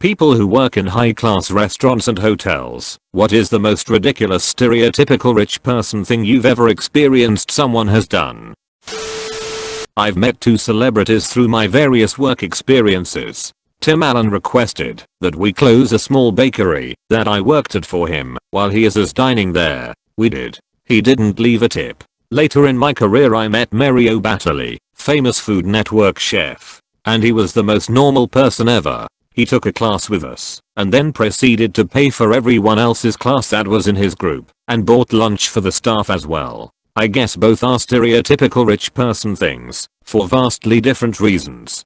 People who work in high-class restaurants and hotels, what is the most ridiculous stereotypical rich person thing you've ever experienced someone has done? I've met 2 celebrities through my various work experiences. Tim Allen requested that we close a small bakery that I worked at for him while he is dining there. We did. He didn't leave a tip. Later in my career I met Mario Batali, famous Food Network chef, and he was the most normal person ever. He took a class with us and then proceeded to pay for everyone else's class that was in his group and bought lunch for the staff as well. I guess both are stereotypical rich person things for vastly different reasons.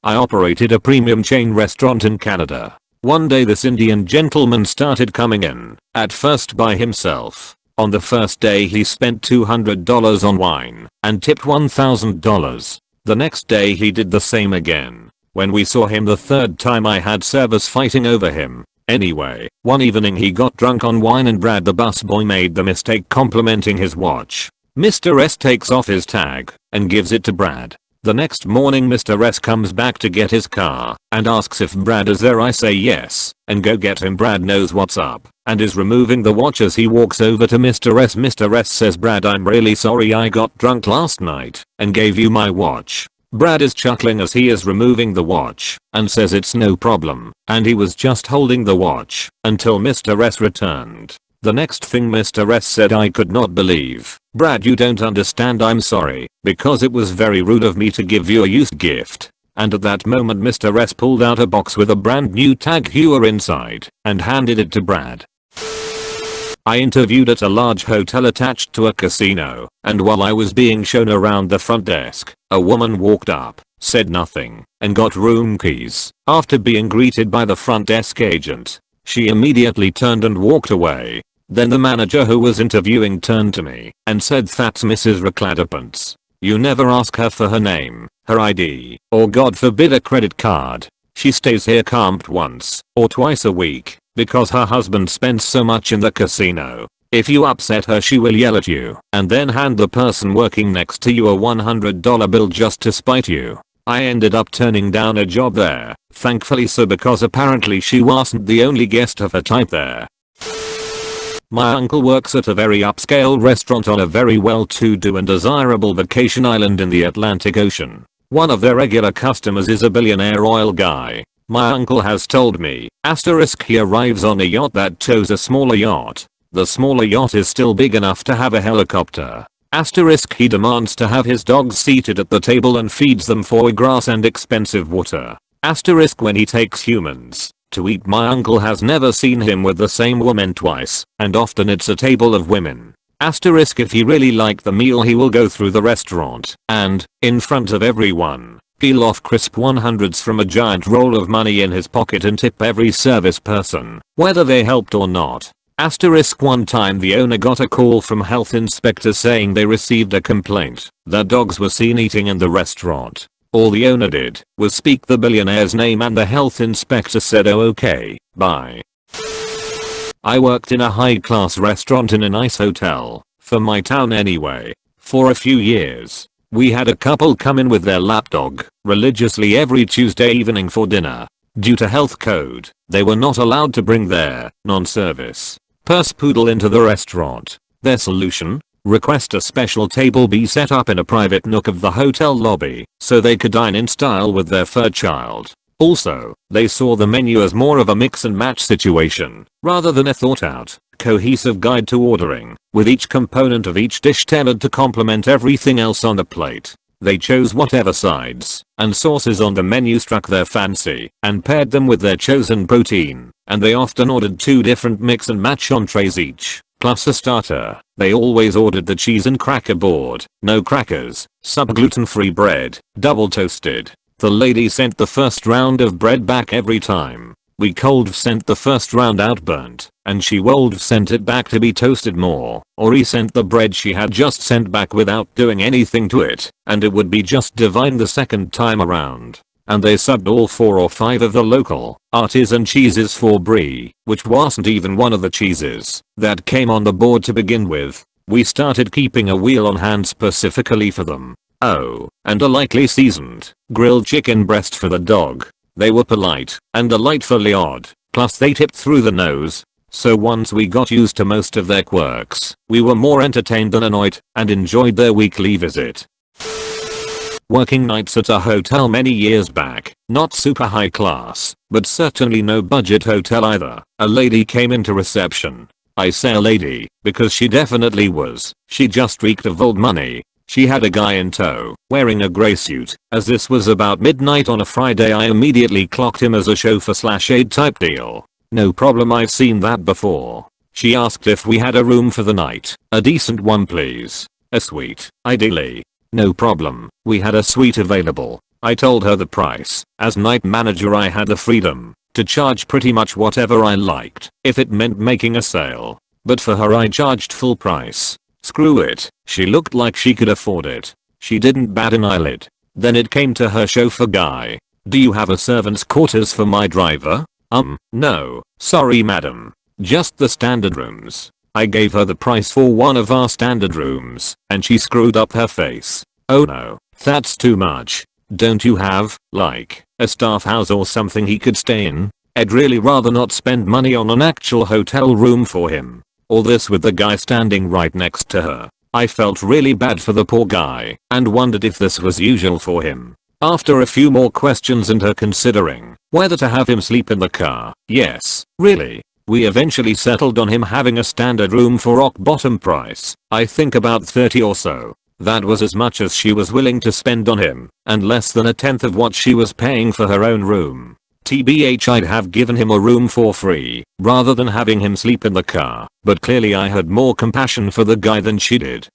I operated a premium chain restaurant in Canada. One day this Indian gentleman started coming in, at first by himself. On the first day he spent $200 on wine and tipped $1,000. The next day he did the same again. When we saw him the third time I had servers fighting over him. Anyway, one evening he got drunk on wine and Brad the busboy made the mistake complimenting his watch. Mr. S takes off his tag and gives it to Brad. The next morning Mr. S comes back to get his car and asks if Brad is there. I say yes and go get him. Brad knows what's up and is removing the watch as he walks over to Mr. S. Mr. S says, Brad, I'm really sorry I got drunk last night and gave you my watch. Brad is chuckling as he is removing the watch and says it's no problem and he was just holding the watch until Mr. S returned. The next thing Mr. S said I could not believe. Brad, you don't understand, I'm sorry because it was very rude of me to give you a used gift. And at that moment Mr. S pulled out a box with a brand new tag heuer inside and handed it to Brad. I interviewed at a large hotel attached to a casino, and while I was being shown around the front desk, a woman walked up, said nothing, and got room keys. After being greeted by the front desk agent, she immediately turned and walked away. Then the manager who was interviewing turned to me and said, that's Mrs. Recladipants. You never ask her for her name, her ID, or God forbid a credit card. She stays here camped once or twice a week because her husband spends so much in the casino. If you upset her she will yell at you and then hand the person working next to you a $100 bill just to spite you. I ended up turning down a job there, thankfully so, because apparently she wasn't the only guest of her type there. My uncle works at a very upscale restaurant on a very well-to-do and desirable vacation island in the Atlantic Ocean. One of their regular customers is a billionaire oil guy. My uncle has told me, he arrives on a yacht that tows a smaller yacht. The smaller yacht is still big enough to have a helicopter. He demands to have his dogs seated at the table and feeds them foie gras and expensive water. When he takes humans to eat, my uncle has never seen him with the same woman twice, and often it's a table of women. If he really liked the meal he will go through the restaurant and, in front of everyone, peel off crisp 100s from a giant roll of money in his pocket and tip every service person, whether they helped or not. One time the owner got a call from health inspectors saying they received a complaint that dogs were seen eating in the restaurant. All the owner did was speak the billionaire's name and the health inspector said, oh okay, bye. I worked in a high-class restaurant in a nice hotel, for my town anyway, for a few years. We had a couple come in with their lapdog religiously every Tuesday evening for dinner. Due to health code, they were not allowed to bring their non-service purse poodle into the restaurant. Their solution? Request a special table be set up in a private nook of the hotel lobby so they could dine in style with their fur child. Also, they saw the menu as more of a mix and match situation rather than a thought out, cohesive guide to ordering, with each component of each dish tailored to complement everything else on the plate. They chose whatever sides and sauces on the menu struck their fancy and paired them with their chosen protein, and they often ordered 2 different mix and match entrees each, plus a starter. They always ordered the cheese and cracker board, no crackers, gluten-free bread, double toasted. The lady sent the first round of bread back every time. We cold sent the first round out burnt, and she wold sent it back to be toasted more, or he sent the bread she had just sent back without doing anything to it, and it would be just divine the second time around. And they subbed all 4 or 5 of the local artisan cheeses for brie, which wasn't even one of the cheeses that came on the board to begin with. We started keeping a wheel on hand specifically for them. Oh, and a lightly seasoned grilled chicken breast for the dog. They were polite and delightfully odd, plus they tipped through the nose. So once we got used to most of their quirks, we were more entertained than annoyed and enjoyed their weekly visit. Working nights at a hotel many years back, not super high class, but certainly no budget hotel either. A lady came into reception. I say a lady, because she definitely was. She just reeked of old money. She had a guy in tow, wearing a grey suit. As this was about midnight on a Friday, I immediately clocked him as a chauffeur/aide type deal. No problem, I've seen that before. She asked if we had a room for the night. A decent one please. A suite, ideally. No problem, we had a suite available. I told her the price. As night manager I had the freedom to charge pretty much whatever I liked if it meant making a sale. But for her I charged full price. Screw it, she looked like she could afford it. She didn't bat an eyelid. Then it came to her chauffeur guy. Do you have a servant's quarters for my driver? No, sorry madam. Just the standard rooms. I gave her the price for one of our standard rooms, and she screwed up her face. Oh no, that's too much. Don't you have, like, a staff house or something he could stay in? I'd really rather not spend money on an actual hotel room for him. All this with the guy standing right next to her. I felt really bad for the poor guy, and wondered if this was usual for him. After a few more questions and her considering whether to have him sleep in the car, yes, really, we eventually settled on him having a standard room for rock bottom price. I think about 30 or so. That was as much as she was willing to spend on him, and less than a tenth of what she was paying for her own room. TBH, I'd have given him a room for free, rather than having him sleep in the car, but clearly I had more compassion for the guy than she did.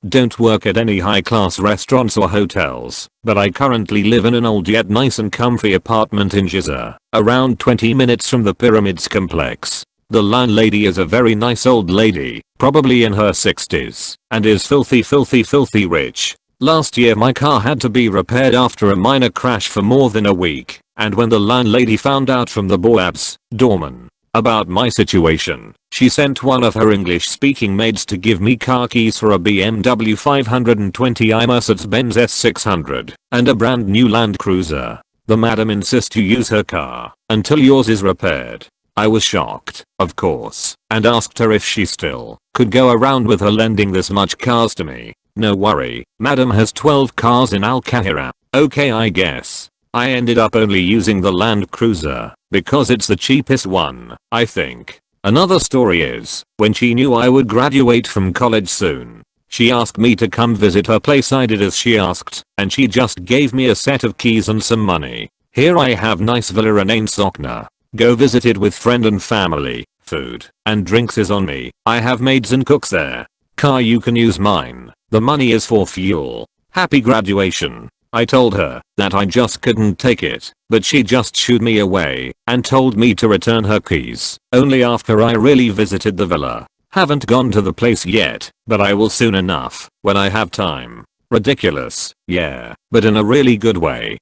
Don't work at any high-class restaurants or hotels, but I currently live in an old yet nice and comfy apartment in Giza, around 20 minutes from the Pyramids complex. The landlady is a very nice old lady, probably in her 60s, and is filthy rich. Last year my car had to be repaired after a minor crash for more than a week, and when the landlady found out from the boabs, doorman, about my situation, she sent one of her English-speaking maids to give me car keys for a BMW 520i Mercedes-Benz S600 and a brand new Land Cruiser. The madam insists you use her car until yours is repaired. I was shocked, of course, and asked her if she still could go around with her lending this much cars to me. No worry, madam has 12 cars in Al Kahira. Okay, I guess. I ended up only using the Land Cruiser because it's the cheapest one, I think. Another story is, when she knew I would graduate from college soon, she asked me to come visit her place. I did as she asked, and she just gave me a set of keys and some money. Here I have nice villa in Ain Sokna. Go visit it with friend and family. Food and drinks is on me. I have maids and cooks there. Car you can use mine. The money is for fuel. Happy graduation. I told her that I just couldn't take it, but she just shooed me away and told me to return her keys only after I really visited the villa. Haven't gone to the place yet, but I will soon enough when I have time. Ridiculous, yeah, but in a really good way.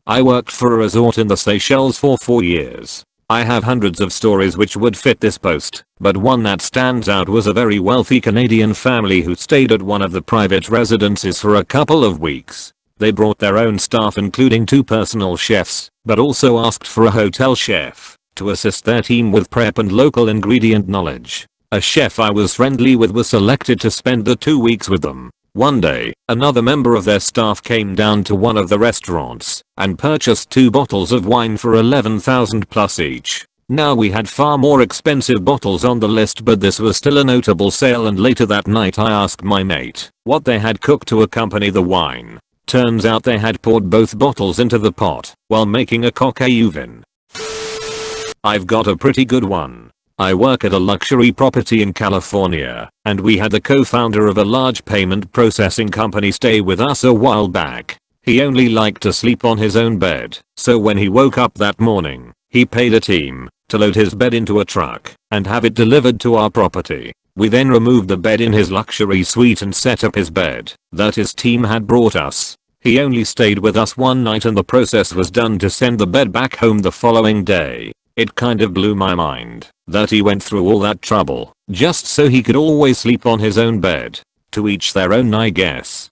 I worked for a resort in the Seychelles for 4 years. I have hundreds of stories which would fit this post, but one that stands out was a very wealthy Canadian family who stayed at one of the private residences for a couple of weeks. They brought their own staff including 2 personal chefs, but also asked for a hotel chef to assist their team with prep and local ingredient knowledge. A chef I was friendly with was selected to spend the 2 weeks with them. One day, another member of their staff came down to one of the restaurants and purchased 2 bottles of wine for 11,000 plus each. Now we had far more expensive bottles on the list, but this was still a notable sale, and later that night I asked my mate what they had cooked to accompany the wine. Turns out they had poured both bottles into the pot while making a coq au vin. I've got a pretty good one. I work at a luxury property in California, and we had the co-founder of a large payment processing company stay with us a while back. He only liked to sleep on his own bed, so when he woke up that morning, he paid a team to load his bed into a truck and have it delivered to our property. We then removed the bed in his luxury suite and set up his bed that his team had brought us. He only stayed with us one night and the process was done to send the bed back home the following day. It kind of blew my mind that he went through all that trouble just so he could always sleep on his own bed. To each their own, I guess.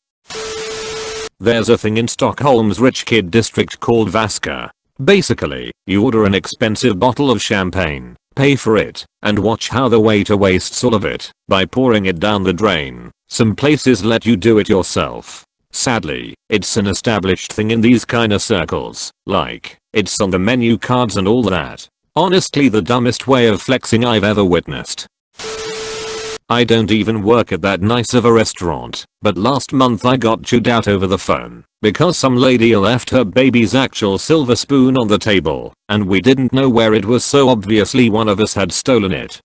There's a thing in Stockholm's rich kid district called Vaska. Basically, you order an expensive bottle of champagne, pay for it, and watch how the waiter wastes all of it by pouring it down the drain. Some places let you do it yourself. Sadly, it's an established thing in these kinda circles, like, it's on the menu cards and all that. Honestly, the dumbest way of flexing I've ever witnessed. I don't even work at that nice of a restaurant, but last month I got chewed out over the phone because some lady left her baby's actual silver spoon on the table, and we didn't know where it was, so obviously one of us had stolen it.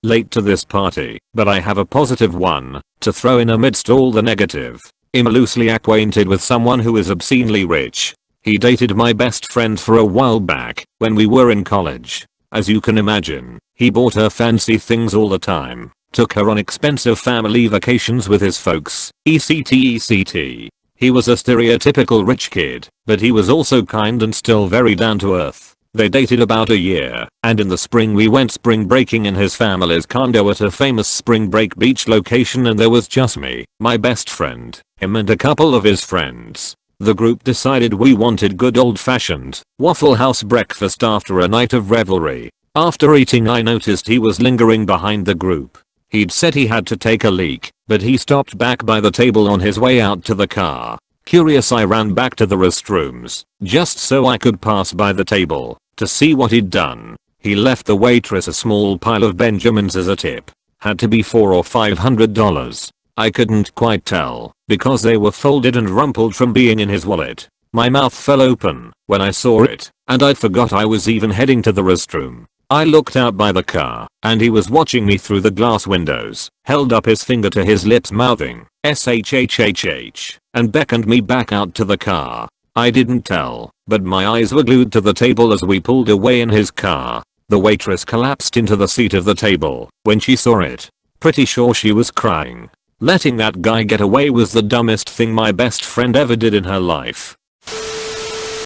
Late to this party, but I have a positive one to throw in amidst all the negative. I'm loosely acquainted with someone who is obscenely rich. He dated my best friend for a while back when we were in college. As you can imagine, he bought her fancy things all the time, took her on expensive family vacations with his folks, etc. He was a stereotypical rich kid, but he was also kind and still very down to earth. They dated about a year, and in the spring we went spring breaking in his family's condo at a famous spring break beach location, and there was just me, my best friend, him and a couple of his friends. The group decided we wanted good old-fashioned Waffle House breakfast after a night of revelry. After eating, I noticed he was lingering behind the group. He'd said he had to take a leak, but he stopped back by the table on his way out to the car. Curious, I ran back to the restrooms, just so I could pass by the table, to see what he'd done. He left the waitress a small pile of Benjamins as a tip. Had to be $400 or $500. I couldn't quite tell, because they were folded and rumpled from being in his wallet. My mouth fell open when I saw it, and I forgot I was even heading to the restroom. I looked out by the car, and he was watching me through the glass windows, held up his finger to his lips mouthing, "SHHHH," and beckoned me back out to the car. I didn't tell, but my eyes were glued to the table as we pulled away in his car. The waitress collapsed into the seat of the table when she saw it. Pretty sure she was crying. Letting that guy get away was the dumbest thing my best friend ever did in her life.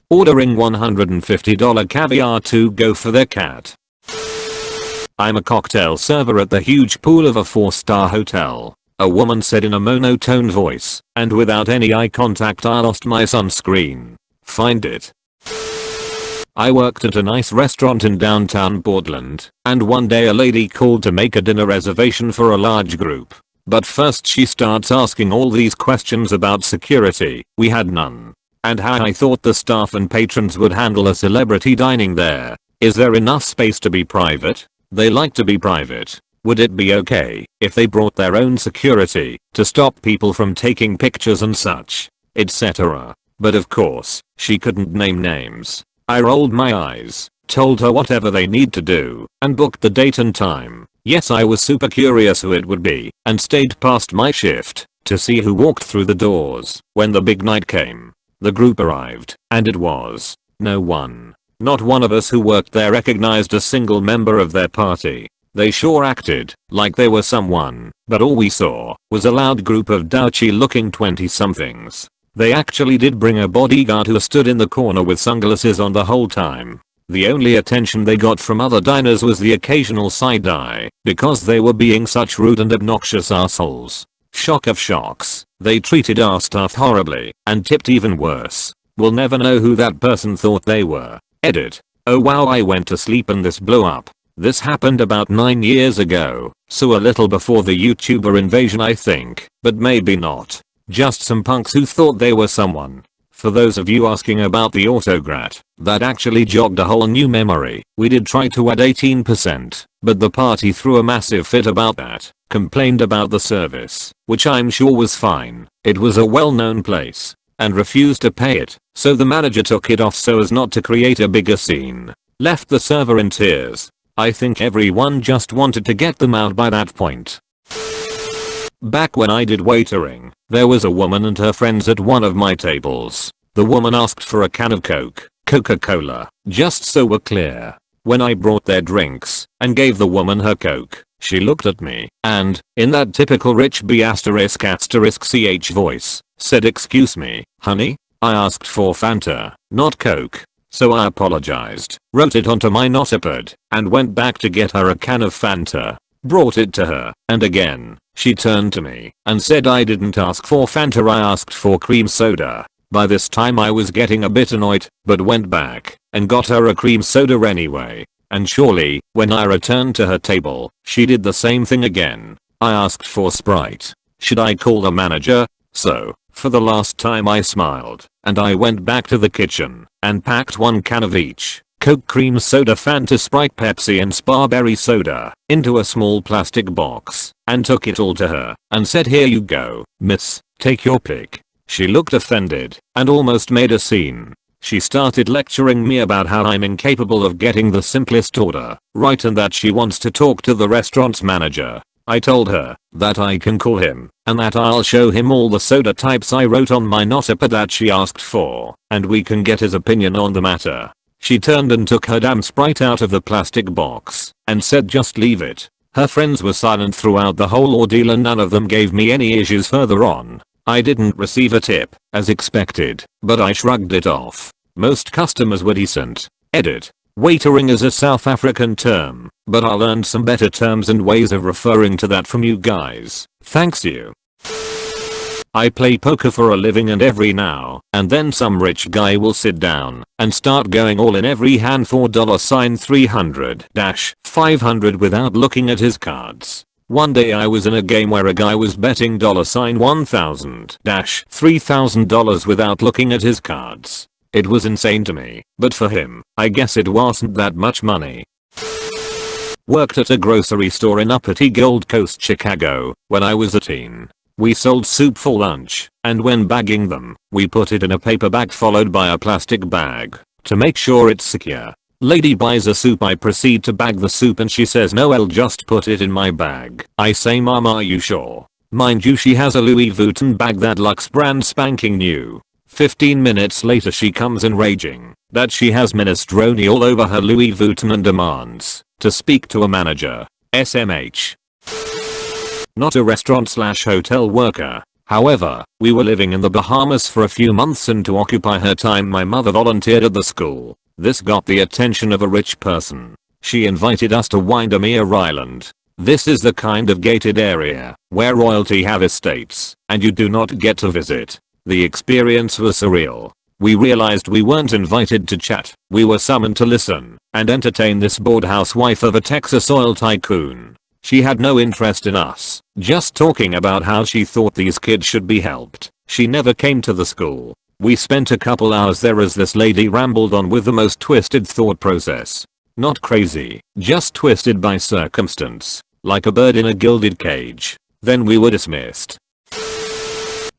Ordering $150 caviar to go for their cat. I'm a cocktail server at the huge pool of a 4-star hotel. A woman said in a monotone voice, and without any eye contact, "I lost my sunscreen. Find it." I worked at a nice restaurant in downtown Portland, and one day a lady called to make a dinner reservation for a large group. But first she starts asking all these questions about security. We had none. And how I thought the staff and patrons would handle a celebrity dining there. Is there enough space to be private? They like to be private. Would it be okay if they brought their own security to stop people from taking pictures and such, etc. But of course, she couldn't name names. I rolled my eyes, told her whatever they need to do, and booked the date and time. Yes, I was super curious who it would be, and stayed past my shift to see who walked through the doors. When the big night came, the group arrived, and it was no one. Not one of us who worked there recognized a single member of their party. They sure acted like they were someone, but all we saw was a loud group of douchey looking 20-somethings. They actually did bring a bodyguard who stood in the corner with sunglasses on the whole time. The only attention they got from other diners was the occasional side eye, because they were being such rude and obnoxious assholes. Shock of shocks, they treated our staff horribly, and tipped even worse. We'll never know who that person thought they were. Edit. Oh wow, I went to sleep and this blew up. This happened about 9 years ago, so a little before the YouTuber invasion I think, but maybe not. Just some punks who thought they were someone. For those of you asking about the autograt, that actually jogged a whole new memory. We did try to add 18%, but the party threw a massive fit about that, complained about the service, which I'm sure was fine. It was a well-known place, and refused to pay it, so the manager took it off so as not to create a bigger scene. Left the server in tears. I think everyone just wanted to get them out by that point. Back when I did waitering, there was a woman and her friends at one of my tables. The woman asked for a can of Coca-Cola, just so we're clear. When I brought their drinks and gave the woman her Coke, she looked at me and, in that typical rich B****ch voice, said, "Excuse me, honey, I asked for Fanta, not Coke." So I apologized, wrote it onto my notepad, and went back to get her a can of Fanta. brought it to her, and again, she turned to me and said I didn't ask for Fanta, I asked for cream soda. By this time I was getting a bit annoyed, but went back and got her a cream soda anyway. And surely, when I returned to her table, she did the same thing again. I asked for Sprite. Should I call the manager? So, for the last time I smiled, and I went back to the kitchen and packed 1 can of each. Coke, cream soda, Fanta, Sprite, Pepsi and Sparberry soda into a small plastic box and took it all to her and said, here you go, miss, take your pick. She looked offended and almost made a scene. She started lecturing me about how I'm incapable of getting the simplest order right and that she wants to talk to the restaurant's manager. I told her that I can call him and that I'll show him all the soda types I wrote on my notepad that she asked for and we can get his opinion on the matter. She turned and took her damn Sprite out of the plastic box and said just leave it. Her friends were silent throughout the whole ordeal and none of them gave me any issues further on. I didn't receive a tip, as expected, but I shrugged it off. Most customers were decent. Edit. Waitering is a South African term, but I learned some better terms and ways of referring to that from you guys. Thanks you. I play poker for a living and every now and then some rich guy will sit down and start going all in every hand for $300-500 without looking at his cards. One day I was in a game where a guy was betting $1,000-3,000 without looking at his cards. It was insane to me, but for him, I guess it wasn't that much money. Worked at a grocery store in uppity Gold Coast, Chicago, when I was a teen. We sold soup for lunch, and when bagging them, we put it in a paper bag followed by a plastic bag to make sure it's secure. Lady buys a soup, I proceed to bag the soup and she says no, I'll just put it in my bag. I say, Mom, are you sure? Mind you, she has a Louis Vuitton bag that looks brand spanking new. 15 minutes later she comes in raging that she has minestrone all over her Louis Vuitton and demands to speak to a manager. SMH. Not a restaurant/hotel worker. However, we were living in the Bahamas for a few months and to occupy her time my mother volunteered at the school. This got the attention of a rich person. She invited us to Windermere Island. This is the kind of gated area where royalty have estates and you do not get to visit. The experience was surreal. We realized we weren't invited to chat. We were summoned to listen and entertain this bored housewife of a Texas oil tycoon. She had no interest in us, just talking about how she thought these kids should be helped. She never came to the school. We spent a couple hours there as this lady rambled on with the most twisted thought process. Not crazy, just twisted by circumstance, like a bird in a gilded cage. Then we were dismissed.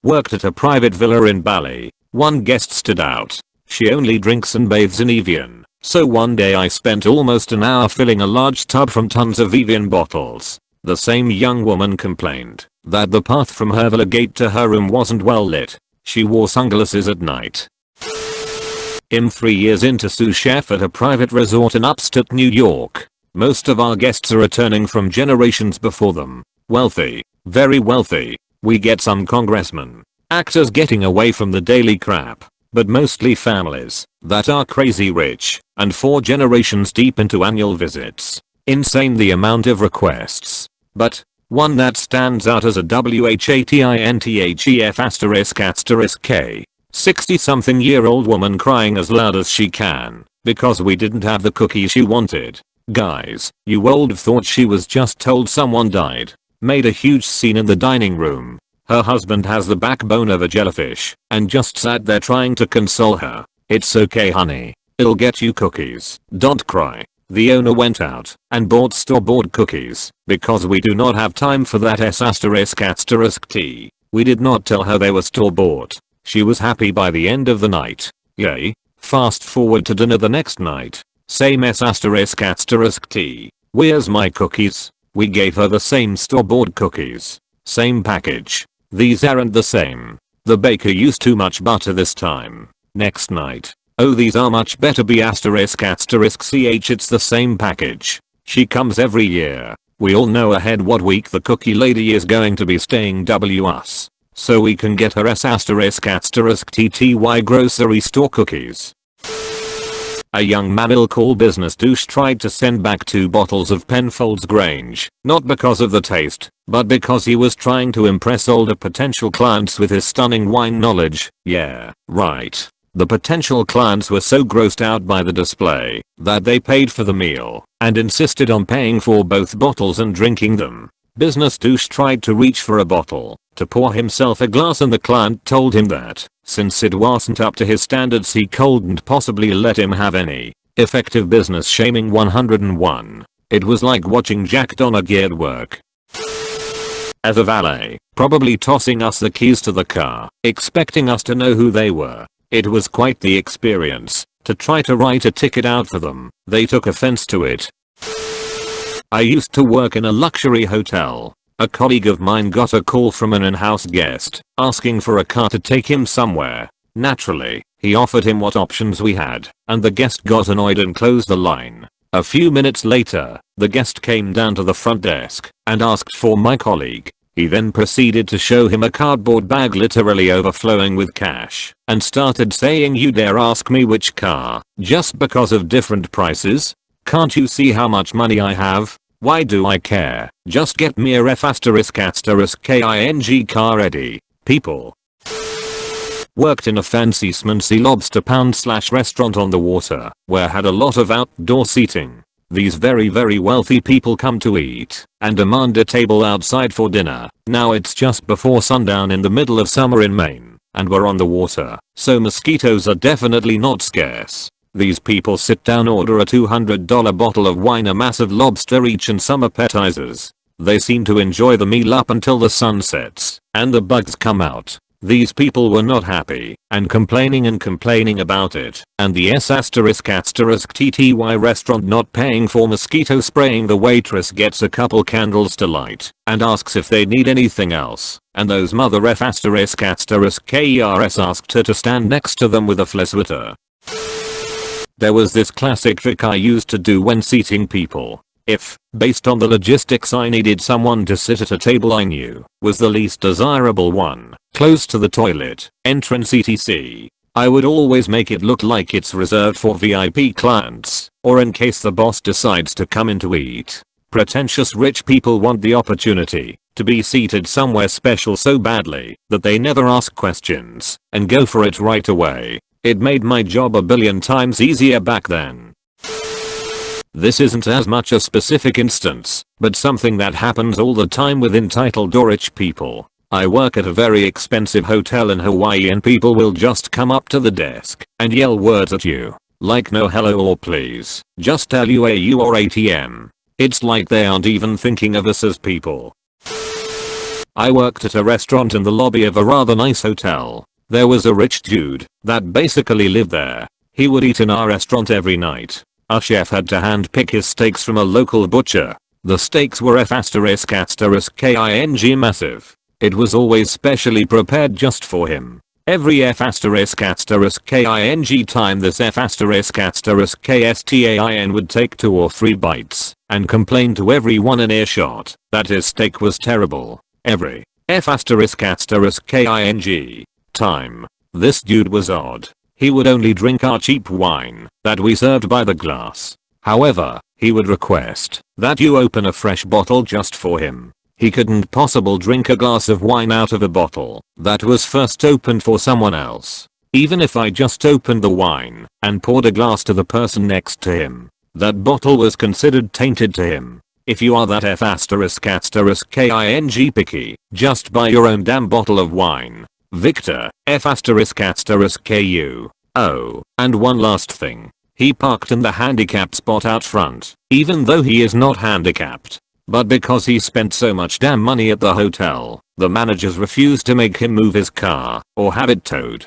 Worked at a private villa in Bali. One guest stood out. She only drinks and bathes in Evian. So one day I spent almost an hour filling a large tub from tons of Evian bottles. The same young woman complained that the path from her villa gate to her room wasn't well lit. She wore sunglasses at night. I'm 3 years into sous chef at a private resort in upstate New York. Most of our guests are returning from generations before them. Wealthy. Very wealthy. We get some congressmen, actors getting away from the daily crap, but mostly families that are crazy rich and 4 generations deep into annual visits. Insane the amount of requests. But one that stands out as a WHATINTHEF**K. 60-something-year-old woman crying as loud as she can because we didn't have the cookie she wanted. Guys, you would have thought she was just told someone died. Made a huge scene in the dining room. Her husband has the backbone of a jellyfish and just sat there trying to console her. It's okay, honey. It'll get you cookies. Don't cry. The owner went out and bought store-bought cookies because we do not have time for that ***T. We did not tell her they were store-bought. She was happy by the end of the night. Yay. Fast forward to dinner the next night. Same ***T. Where's my cookies? We gave her the same store-bought cookies. Same package. These aren't the same. The baker used too much butter this time. Next night. Oh, these are much better. ***CH, it's the same package. She comes every year. We all know ahead what week the cookie lady is going to be staying us. So we can get her ***TTY grocery store cookies. A young man we'll call Business Douche tried to send back 2 bottles of Penfolds Grange, not because of the taste, but because he was trying to impress older potential clients with his stunning wine knowledge. Yeah, right. The potential clients were so grossed out by the display that they paid for the meal and insisted on paying for both bottles and drinking them. Business Douche tried to reach for a bottle to pour himself a glass, and the client told him that since it wasn't up to his standards he couldn't possibly let him have any. Effective business shaming 101. It was like watching Jack Donaghy at work. As a valet, probably tossing us the keys to the car, expecting us to know who they were. It was quite the experience to try to write a ticket out for them. They took offense to it. I used to work in a luxury hotel. A colleague of mine got a call from an in-house guest asking for a car to take him somewhere. Naturally, he offered him what options we had, and the guest got annoyed and closed the line. A few minutes later, the guest came down to the front desk and asked for my colleague. He then proceeded to show him a cardboard bag literally overflowing with cash and started saying, "You dare ask me which car, just because of different prices? Can't you see how much money I have? Why do I care? Just get me a F***king car ready." People. Worked in a fancy smancy lobster pound / restaurant on the water where had a lot of outdoor seating. These very wealthy people come to eat and demand a table outside for dinner. Now it's just before sundown in the middle of summer in Maine and we're on the water, so mosquitoes are definitely not scarce. These people sit down, order a $200 bottle of wine, a massive lobster each, and some appetizers. They seem to enjoy the meal up until the sun sets and the bugs come out. These people were not happy and complaining about it, and the S***TTY restaurant not paying for mosquito spraying. The waitress gets a couple candles to light and asks if they need anything else, and those mother F**************** asked her to stand next to them with a flesweater. There was this classic trick I used to do when seating people. If, based on the logistics, I needed someone to sit at a table I knew was the least desirable one, close to the toilet, entrance etc., I would always make it look like it's reserved for VIP clients, or in case the boss decides to come in to eat. Pretentious rich people want the opportunity to be seated somewhere special so badly that they never ask questions and go for it right away. It made my job a billion times easier back then. This isn't as much a specific instance, but something that happens all the time with entitled or rich people. I work at a very expensive hotel in Hawaii, and people will just come up to the desk and yell words at you, like no hello or please, just LUAU or ATM. It's like they aren't even thinking of us as people. I worked at a restaurant in the lobby of a rather nice hotel. There was a rich dude that basically lived there. He would eat in our restaurant every night. Our chef had to hand pick his steaks from a local butcher. The steaks were F***king massive. It was always specially prepared just for him. Every F***king time this F***KSTAIN would take 2 or 3 bites and complain to everyone in earshot that his steak was terrible. Every F***king time. This dude was odd. He would only drink our cheap wine that we served by the glass. However, he would request that you open a fresh bottle just for him. He couldn't possibly drink a glass of wine out of a bottle that was first opened for someone else. Even if I just opened the wine and poured a glass to the person next to him, that bottle was considered tainted to him. If you are that F***king picky, just buy your own damn bottle of wine. Victor, F***KU. Oh, and one last thing. He parked in the handicapped spot out front, even though he is not handicapped. But because he spent so much damn money at the hotel, the managers refused to make him move his car or have it towed.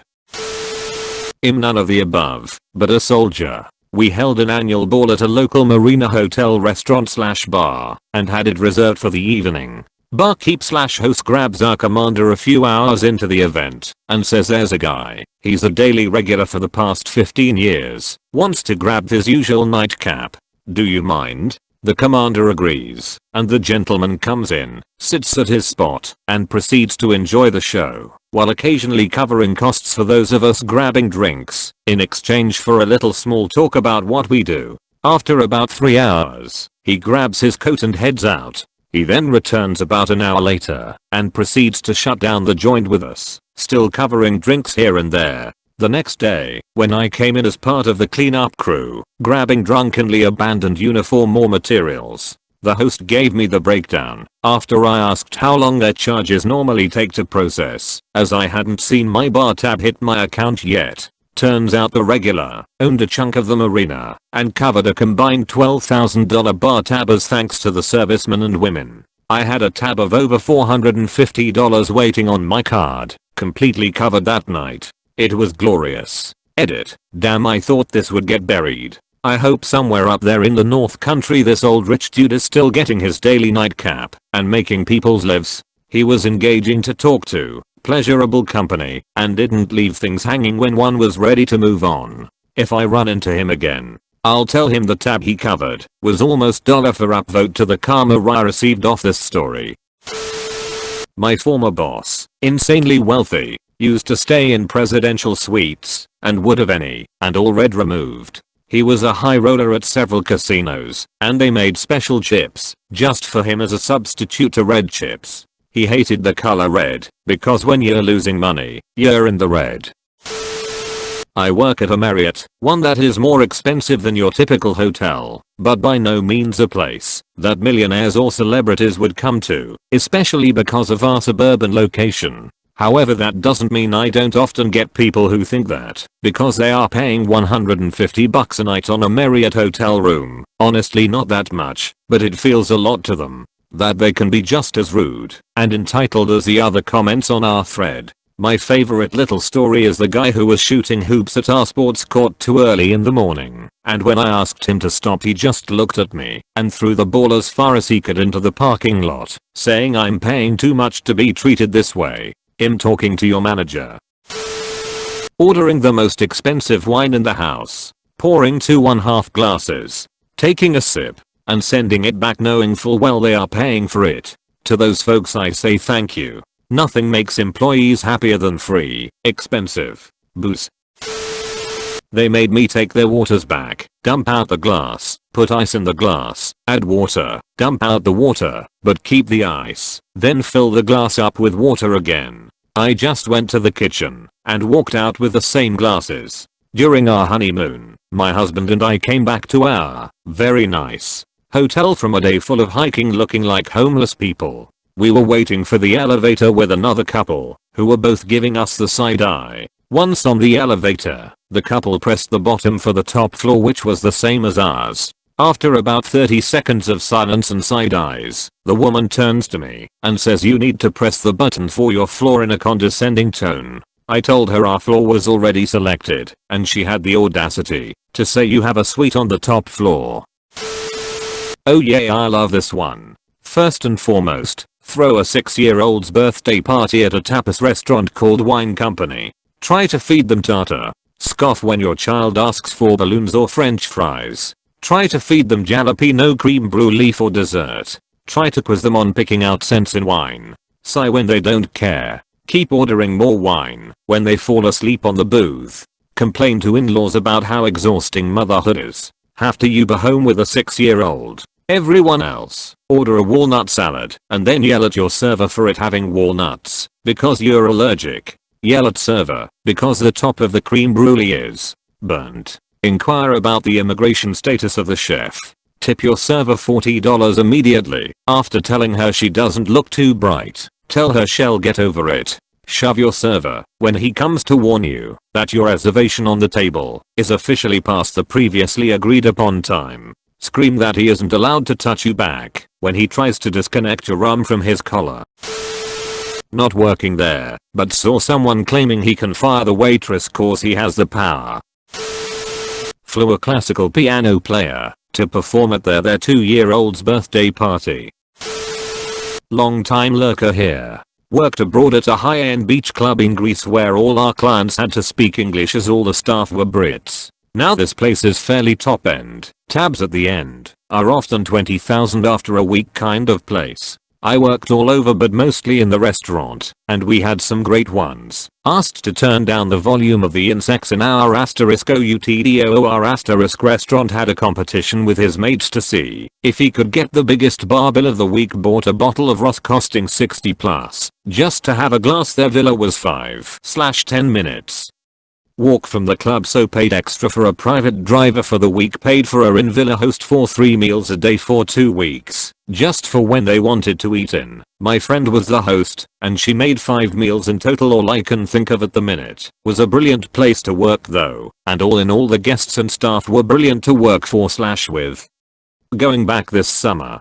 I'm none of the above, but a soldier. We held an annual ball at a local marina hotel restaurant / bar and had it reserved for the evening. Barkeep / host grabs our commander a few hours into the event and says there's a guy, he's a daily regular for the past 15 years, wants to grab his usual nightcap. Do you mind? The commander agrees, and the gentleman comes in, sits at his spot, and proceeds to enjoy the show. while occasionally covering costs for those of us grabbing drinks, in exchange for a little small talk about what we do. After about 3 hours, he grabs his coat and heads out. He then returns about an hour later and proceeds to shut down the joint with us, still covering drinks here and there. The next day, when I came in as part of the cleanup crew, grabbing drunkenly abandoned uniform or materials, the host gave me the breakdown after I asked how long their charges normally take to process, as I hadn't seen my bar tab hit my account yet. Turns out the regular owned a chunk of the marina and covered a combined $12,000 bar tab as thanks to the servicemen and women. I had a tab of over $450 waiting on my card, completely covered that night. It was glorious. Edit. Damn, I thought this would get buried. I hope somewhere up there in the North Country this old rich dude is still getting his daily nightcap and making people's lives. He was engaging to talk to, pleasurable company, and didn't leave things hanging when one was ready to move on. If I run into him again, I'll tell him the tab he covered was almost dollar for upvote to the karma I received off this story. My former boss, insanely wealthy, used to stay in presidential suites and would have any and all red removed. He was a high roller at several casinos, and they made special chips just for him as a substitute to red chips. He hated the color red because when you're losing money, you're in the red. I work at a Marriott, one that is more expensive than your typical hotel, but by no means a place that millionaires or celebrities would come to, especially because of our suburban location. However, that doesn't mean I don't often get people who think that because they are paying $150 a night on a Marriott hotel room, honestly not that much, but it feels a lot to them, that they can be just as rude and entitled as the other comments on our thread. My favorite little story is the guy who was shooting hoops at our sports court too early in the morning, and when I asked him to stop he just looked at me and threw the ball as far as he could into the parking lot, saying I'm paying too much to be treated this way. Him talking to your manager. Ordering the most expensive wine in the house, pouring 2 1/2 glasses, taking a sip, and sending it back knowing full well they are paying for it. To those folks I say thank you. Nothing makes employees happier than free, expensive booze. They made me take their waters back, dump out the glass, put ice in the glass, add water, dump out the water, but keep the ice, then fill the glass up with water again. I just went to the kitchen and walked out with the same glasses. During our honeymoon, my husband and I came back to our very nice hotel from a day full of hiking looking like homeless people. We were waiting for the elevator with another couple who were both giving us the side eye. Once on the elevator, the couple pressed the bottom for the top floor, which was the same as ours. After about 30 seconds of silence and side eyes, the woman turns to me and says you need to press the button for your floor in a condescending tone. I told her our floor was already selected, and she had the audacity to say you have a suite on the top floor. Oh yeah, I love this one. First and foremost, throw a 6-year-old's birthday party at a tapas restaurant called Wine Company. Try to feed them tartar. Scoff when your child asks for balloons or french fries. Try to feed them jalapeno cream brulee for dessert. Try to quiz them on picking out scents in wine. Sigh when they don't care. Keep ordering more wine when they fall asleep on the booth. Complain to in-laws about how exhausting motherhood is. Have to Uber home with a 6-year-old. Everyone else, order a walnut salad and then yell at your server for it having walnuts because you're allergic. Yell at server because the top of the cream brulee is burnt. Inquire about the immigration status of the chef. Tip your server $40 immediately after telling her she doesn't look too bright. Tell her she'll get over it. Shove your server when he comes to warn you that your reservation on the table is officially past the previously agreed upon time. Scream that he isn't allowed to touch you back when he tries to disconnect your arm from his collar. Not working there, but saw someone claiming he can fire the waitress cause he has the power. Flew a classical piano player to perform at their 2-year-old's birthday party. Long time lurker here. Worked abroad at a high-end beach club in Greece where all our clients had to speak English as all the staff were Brits. Now this place is fairly top end. Tabs at the end are often 20,000 after a week kind of place. I worked all over but mostly in the restaurant, and we had some great ones. Asked to turn down the volume of the insects in our *outdoor* restaurant had a competition with his mates to see if he could get the biggest bar bill of the week. Bought a bottle of Ross costing 60 plus just to have a glass. Their villa was 5/10 minutes walk from the club, so paid extra for a private driver for the week. Paid for a in-villa host for 3 meals a day for 2 weeks, just for when they wanted to eat in. My friend was the host, and she made 5 meals in total. All I can think of at the minute. Was a brilliant place to work though, and all in all the guests and staff were brilliant to work for/with. Going back this summer,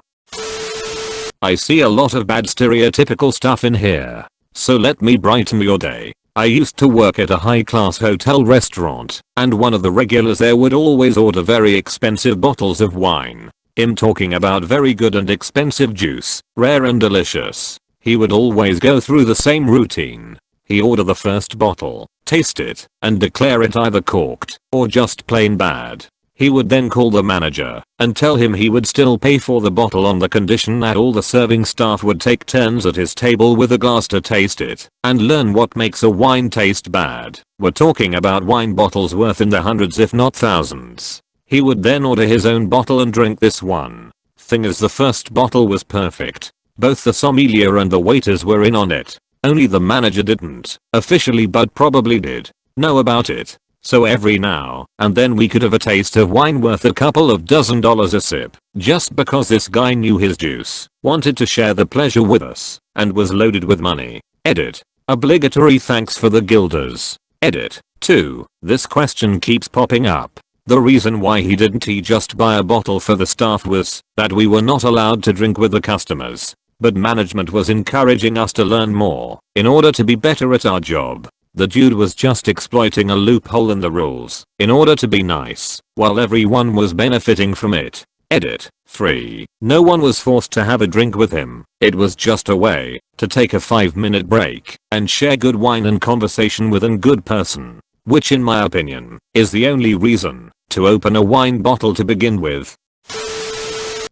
I see a lot of bad stereotypical stuff in here, so let me brighten your day. I used to work at a high-class hotel restaurant, and one of the regulars there would always order very expensive bottles of wine. Him talking about very good and expensive juice, rare and delicious. He would always go through the same routine. He'd order the first bottle, taste it, and declare it either corked or just plain bad. He would then call the manager and tell him he would still pay for the bottle on the condition that all the serving staff would take turns at his table with a glass to taste it and learn what makes a wine taste bad. We're talking about wine bottles worth in the hundreds if not thousands. He would then order his own bottle and drink this one. Thing is, the first bottle was perfect. Both the sommelier and the waiters were in on it. Only the manager didn't, officially, but probably did know about it. So every now and then we could have a taste of wine worth a couple of $dozen a sip, just because this guy knew his juice, wanted to share the pleasure with us, and was loaded with money. Edit. Obligatory thanks for the guilders. Edit. 2. This question keeps popping up. The reason why he didn't just buy a bottle for the staff was that we were not allowed to drink with the customers, but management was encouraging us to learn more in order to be better at our job. The dude was just exploiting a loophole in the rules in order to be nice, while everyone was benefiting from it. Edit. 3. No one was forced to have a drink with him. It was just a way to take a 5-minute break and share good wine and conversation with a good person, which in my opinion is the only reason to open a wine bottle to begin with.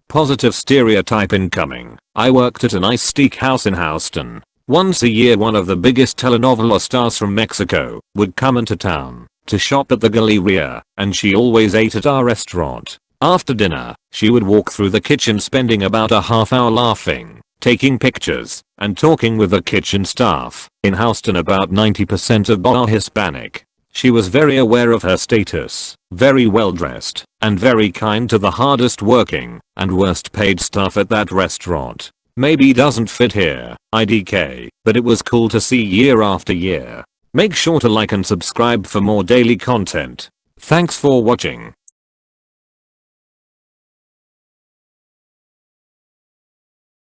Positive stereotype incoming. I worked at a nice steakhouse in Houston. Once a year one of the biggest telenovela stars from Mexico would come into town to shop at the Galleria, and she always ate at our restaurant. After dinner, she would walk through the kitchen, spending about a half hour laughing, taking pictures, and talking with the kitchen staff. In Houston about 90% of are Hispanic. She was very aware of her status, very well dressed, and very kind to the hardest working and worst paid staff at that restaurant. Maybe doesn't fit here, IDK, but it was cool to see year after year. Make sure to like and subscribe for more daily content. Thanks for watching.